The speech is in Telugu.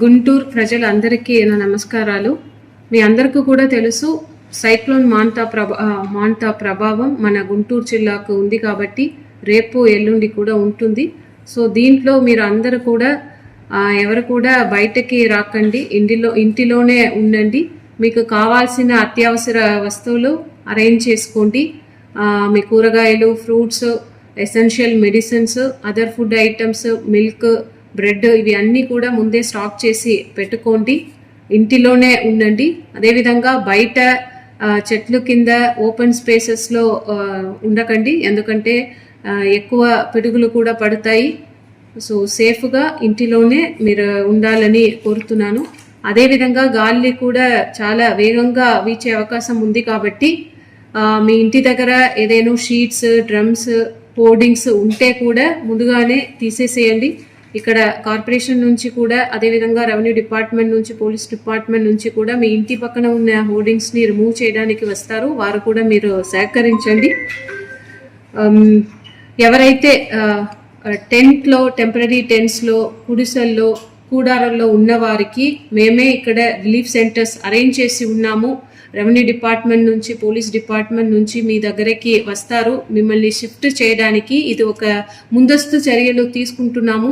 గుంటూరు ప్రజలందరికీ నా నమస్కారాలు. మీ అందరికీ కూడా తెలుసు, సైక్లోన్ మాంటా ప్రభావం మన గుంటూరు జిల్లాకు ఉంది కాబట్టి రేపు ఎల్లుండి కూడా ఉంటుంది. సో దీంట్లో మీరు అందరూ కూడా ఎవరు కూడా బయటకి రాకండి, ఇంటిలోనే ఉండండి. మీకు కావాల్సిన అత్యవసర వస్తువులు అరేంజ్ చేసుకోండి. మీ కూరగాయలు, fruits, essential medicines, other food items, milk, bread ఇవి అన్నీ కూడా ముందే స్టాక్ చేసి పెట్టుకోండి. ఇంటిలోనే ఉండండి. అదేవిధంగా బయట చెట్లు కింద ఓపెన్ స్పేసెస్లో ఉండకండి, ఎందుకంటే ఎక్కువ పిడుగులు కూడా పడతాయి. సో సేఫ్గా ఇంటిలోనే మీరు ఉండాలని కోరుతున్నాను. అదేవిధంగా గాలి కూడా చాలా వేగంగా వీచే అవకాశం ఉంది కాబట్టి మీ ఇంటి దగ్గర ఏదైనా షీట్స్, డ్రమ్స్, హోర్డింగ్స్ ఉంటే కూడా ముందుగానే తీసేసేయండి. ఇక్కడ కార్పొరేషన్ నుంచి కూడా, అదేవిధంగా రెవెన్యూ డిపార్ట్మెంట్ నుంచి, పోలీస్ డిపార్ట్మెంట్ నుంచి కూడా మీ ఇంటి పక్కన ఉన్న హోర్డింగ్స్ని రిమూవ్ చేయడానికి వస్తారు. వారు కూడా మీరు సహకరించండి. ఎవరైతే టెంట్లో, టెంపరీ టెంట్స్లో, గుడిసెల్లో, కూడారాల్లో ఉన్న వారికి మేమే ఇక్కడ రిలీఫ్ సెంటర్స్ అరేంజ్ చేసి ఉన్నాము. రెవెన్యూ డిపార్ట్మెంట్ నుంచి, పోలీస్ డిపార్ట్మెంట్ నుంచి మీ దగ్గరికి వస్తారు మిమ్మల్ని షిఫ్ట్ చేయడానికి. ఇది ఒక ముందస్తు చర్యలు తీసుకుంటున్నాము.